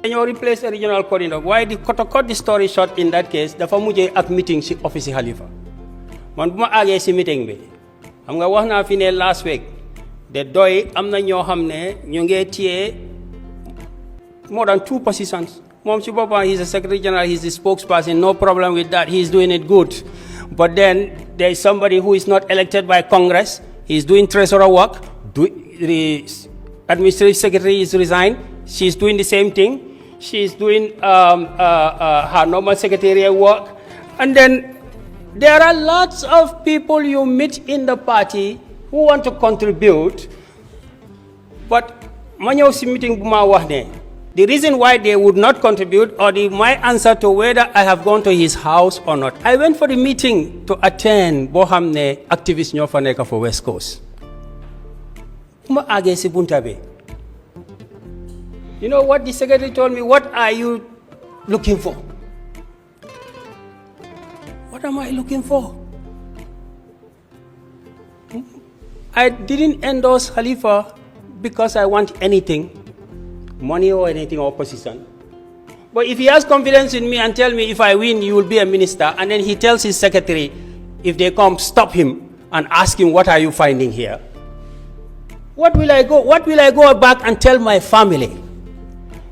dañoo replace a regional coordinator waaye to cut the story short in that case dafa mujjee ak meeting si office Halifa man bu ma àggee si meeting bi xam nga wax naa fi ne last week de doy am na ñoo xam ne ñu ngi téye more than 2 positions moom si boppam he's a secretary general, he's the spokesperson, no problem with that, he's doing it good. But then there is somebody who is not elected by Congress, he's doing treasurer work, the administrative secretary is resigned, she's doing the same thing, she's doing her normal secretarial work. And then there are lots of people you meet in the party who want to contribute, but ma ñëw si meeting bu ma wax ne the reason why they would not contribute, or my answer to whether I have gone to his house or not. I went for the meeting to attend boo xam ne activists ñoo fa nekk for West Coast. Ma àggee si bunta bi. You know what the secretary told me? What are you looking for? What am I looking for? I didn't endorse Halifa because I want anything. Money or anything or position. But if he has confidence in me and tell me if I win, you will be a minister, and then he tells his secretary, if they come, stop him and ask him, what are you finding here? What will I go back and tell my family?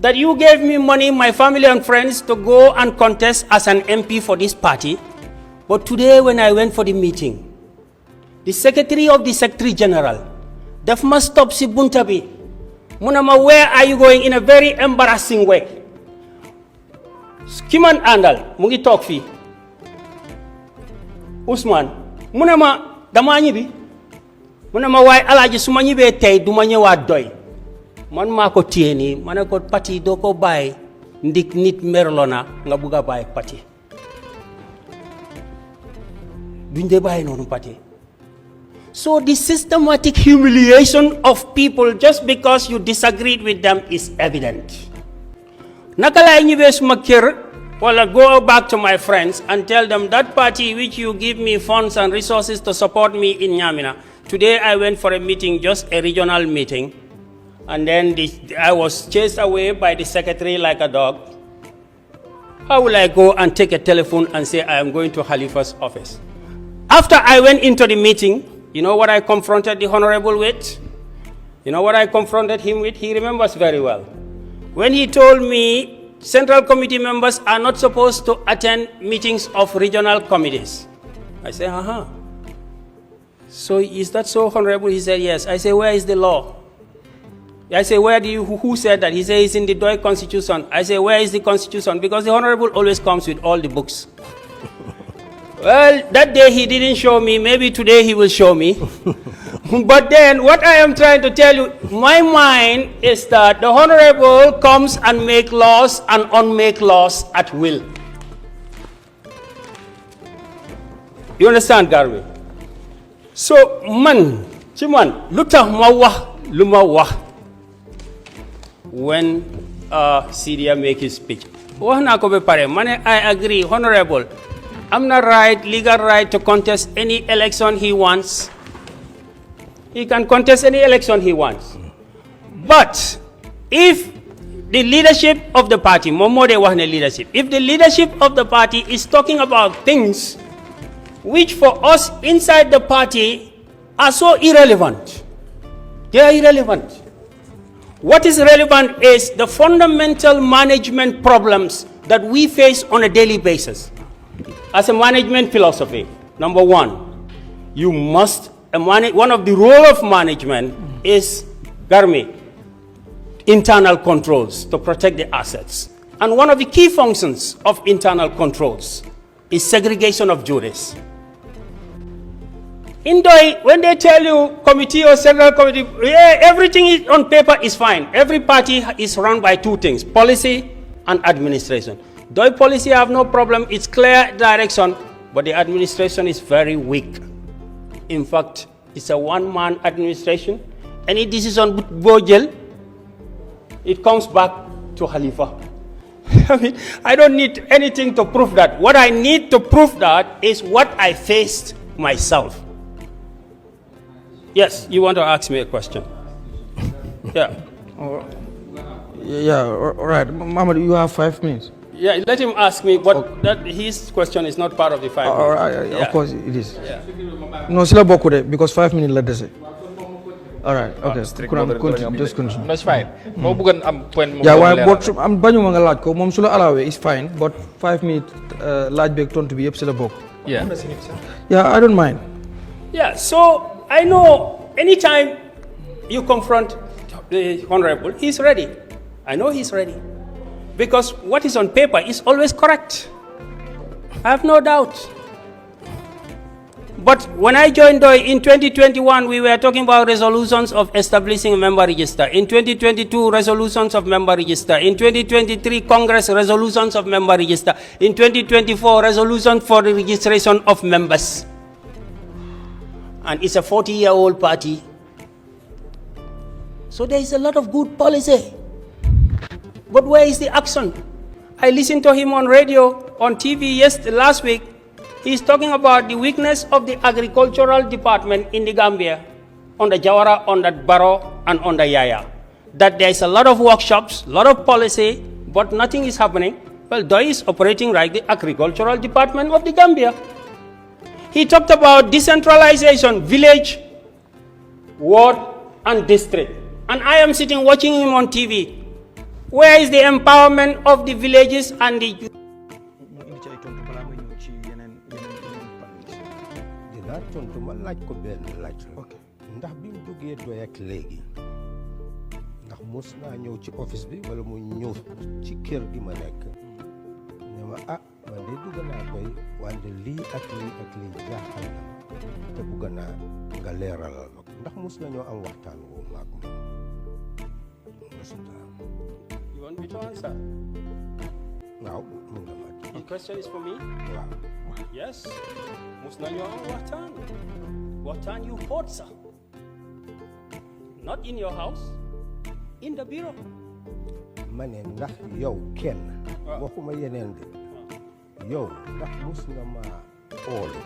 That you gave me money, my family and friends, to go and contest as an MP for this party. But today when I went for the meeting, the secretary of the secretary general, daf ma stop si bunta bi. Munama, where are you going, in a very embarrassing way? Kiman andal, mungi talk fi. Usman, munama, dama ñibi. Munama, way alaji suma ñibe tay duma ñëwaat doy. Man mako tieni, mané ko parti do ko bay ndik nit merlona nga buga bay parti. Duñ dé bay nonu parti. So the systematic humiliation of people just because you disagreed with them is evident. Nakalay ñibe suma kër wala go back to my friends and tell them that party which you give me funds and resources to support me in Nyamina. Today I went for a meeting, just a regional meeting, and then I was chased away by the secretary like a dog. How will I go and take a telephone and say I am going to Halifa's office? After I went into the meeting, you know what I confronted the Honorable with? You know what I confronted him with? He remembers very well. When he told me Central Committee members are not supposed to attend meetings of regional committees. I said, So is that so, Honorable? He said, yes. I said, where is the law? I said, who said that? He said, it's in the DOI Constitution. I said, where is the Constitution? Because the Honorable always comes with all the books. Well, that day he didn't show me. Maybe today he will show me. But then what I am trying to tell you, my mind is that the Honorable comes and make laws and unmake laws at will. You understand, Garvey? So, Chiman, luta mawa lumawa. When Syria make his speech. I agree, Honorable. I'm not legal right to contest any election he wants. He can contest any election he wants. But if the leadership of the party, if the leadership of the party is talking about things which for us inside the party are so irrelevant, they are irrelevant. What is relevant is the fundamental management problems that we face on a daily basis. As a management philosophy, number one, you must, one of the role of management is, internal controls to protect the assets. And one of the key functions of internal controls is segregation of duties. In DOI, when they tell you committee or central committee, everything on paper is fine. Every party is run by two things, policy and administration. DOI policy, I have no problem, it's clear direction, but the administration is very weak. In fact, it's a one-man administration. Any decision Bojel, it comes back to Khalifa. I don't need anything to prove that. What I need to prove that is what I faced myself. Yes, you want to ask me a question? Yeah. Yeah, all right. Mohammed, you have 5 minutes. Yeah, let him ask me, but that his question is not part of the 5 minutes. All right, Yeah. of course it is. Yeah. No, sila bokude because 5 minutes let us say. All right, okay. Kurang continue, just continue. That's fine. Mo bukan am point mo. Yeah, why but am bañu nga laaj ko mom sula alawe is fine, but 5 minutes laaj bek tontu bi yep sila bok. Yeah. Yeah, I don't mind. Yeah, so I know anytime you confront the Honorable, he's ready. I know he's ready. Because what is on paper is always correct. I have no doubt. But when I joined DOI in 2021, we were talking about resolutions of establishing a member register. In 2022, resolutions of member register. In 2023, Congress resolutions of member register. In 2024, resolution for the registration of members. And it's a 40-year-old party. So there is a lot of good policy. But where is the action? I listened to him on radio, on TV last week. He's talking about the weakness of the agricultural department in the Gambia, on the Jawara, on the Barrow, and on the Yaya. That there is a lot of workshops, a lot of policy, but nothing is happening. Well, DOI is operating like the agricultural department of the Gambia. He talked about decentralization, village, ward, and district. And I am sitting watching him on TV. Where is the empowerment of the villages and the youth? dinaa tontu ma laaj ko benn laaj ndax bi mu duggee DOI ak léegi ndax mos naa ñëw ci office bi wala mu ñëw ci kër gi ma nekk ne ma man de dugg naa DOI wante lii ak lii ak lii jaaxal na ma te bugg naa nga leeralal ma ko ndax mos nañoo am waxtaan woo maak moom You want me to answer? waaw mun nga ma The question is for me? waaw Yes. Musnanyo ang watan. Watan you bought, sir. Not in your house, in the bureau. ma ne ndax yow kenn waxuma yeneen de yow ndax mus nga ma oolu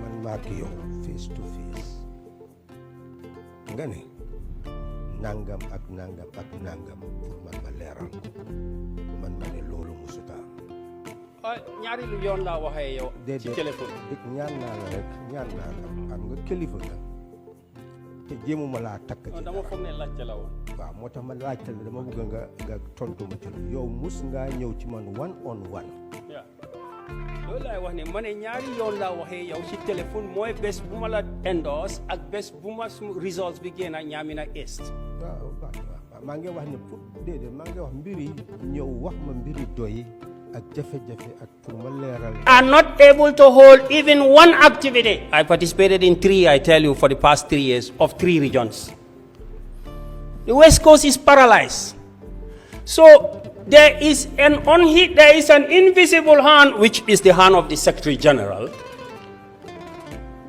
man maak yow face to face nga ne nangam ak nangam ak nangam pour man ma leeral ko man ma ne loolu musuta ñaari lu yoon laa waxee yow ci téléphone ñaan naa la rek ñaan naa la xam nga kilifa nga te jéemuma laa takk ci dama foog ne laajte la woon waaw moo tax ma laajte la dama bëgg nga tontu ma ci yow mus ngaa ñëw ci man one on one loolu laay wax ne ma ne ñaari yoon laa waxee yow ci téléphone mooy bés bu ma la endorse ak bés bu ma results bi génn Ñaamina East waaw maa ngi wax ne pour déedéet maa ngi wax mbiri ñëw wax ma mbiri DOI ak jafe-jafe ak pour ma leeral are not able to hold even one activity. I participated in 3, I tell you, for the past 3 years of 3 regions. The West Coast is paralyzed. So there is an invisible hand, which is the hand of the Secretary General,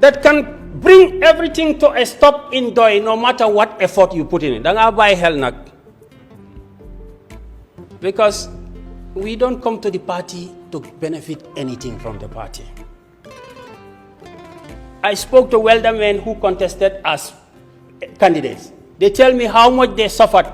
that can bring everything to a stop in DOI, no matter what effort you put in it. Danga bay hell nak. Because we don't come to the party to benefit anything from the party. I spoke to welder men who contested as candidates. They tell me how much they suffered.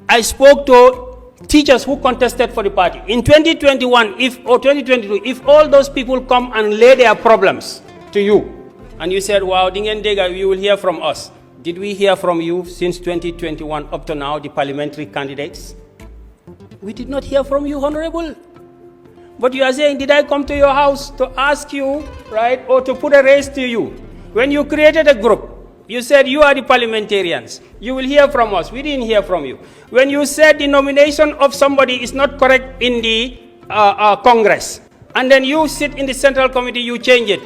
I spoke to teachers who contested for the party. In 2021, or 2022, if all those people come and lay their problems to you, and you said, wow, Dingendega, you will hear from us. Did we hear from you since 2021 up to now, the parliamentary candidates? We did not hear from you, Honorable. But you are saying, did I come to your house to ask you, right, or to put a raise to you? When you created a group, you said you are the parliamentarians. You will hear from us. We didn't hear from you. When you said the nomination of somebody is not correct in the Congress, and then you sit in the Central Committee, you change it.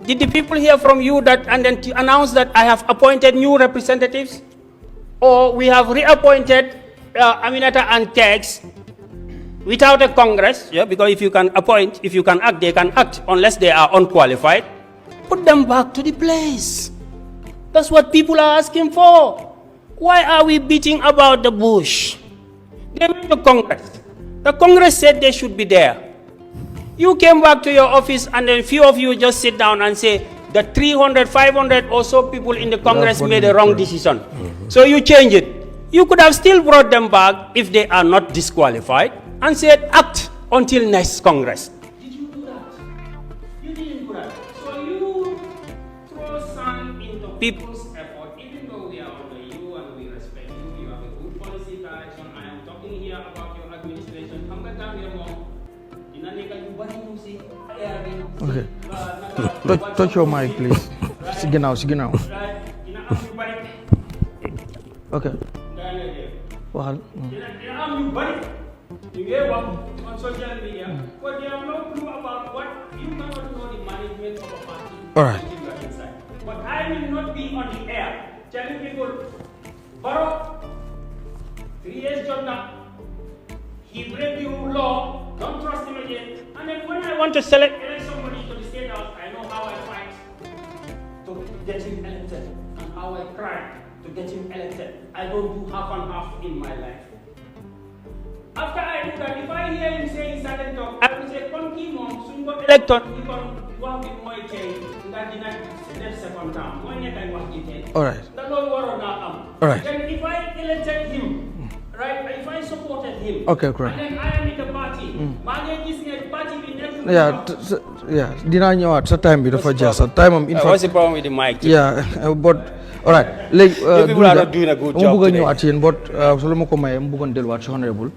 Did the people hear from you that, and then to announce that I have appointed new representatives? Or we have reappointed Aminata and Tex without a Congress? Yeah, because if you can appoint, if you can act, they can act unless they are unqualified. Put them back to the place. That's what people are asking for. Why are we beating about the bush? They went to Congress. The Congress said they should be there. You came back to your office and then a few of you just sit down and say the 300, 500 or so people in the Congress made a wrong decision. So you change it. You could have still brought them back if they are not disqualified and said act until next Congress. Did you do that? You didn't do that. So you throw sand into people's effort, even though we are under you and we respect you, you have a good policy direction. I am talking here about your administration. Okay. Touch your mic, please. Sige now. Okay. Well, you gave up on social media, but they have no clue about what you cannot know the management of a party. All right. But I will not be on the air telling people, Baro, 3 years job now, he break the law, don't trust him again. And then when I want to elect somebody to the state house, I know how I fight to get him elected and how I cry to get him elected. I don't do half and half in my life. After I do that, if I hear him saying certain talk, I will say, Konki mom, soon go elected, you can walk with my chain, that did not left second term. One year I walk it. All right. That don't worry now. All right. Then if I elected him, right, if I supported him, okay, correct. and then I am in the party, party will next yeah, dinaa ñëwaat sa time bi dafa jeex sa time am. What's the problem with the mic? Yeah, but all right. Léegi you people are not doing a good job today. Ñëwaat yéen but solo ma ko maye mu bëggoon delluwaat si honorable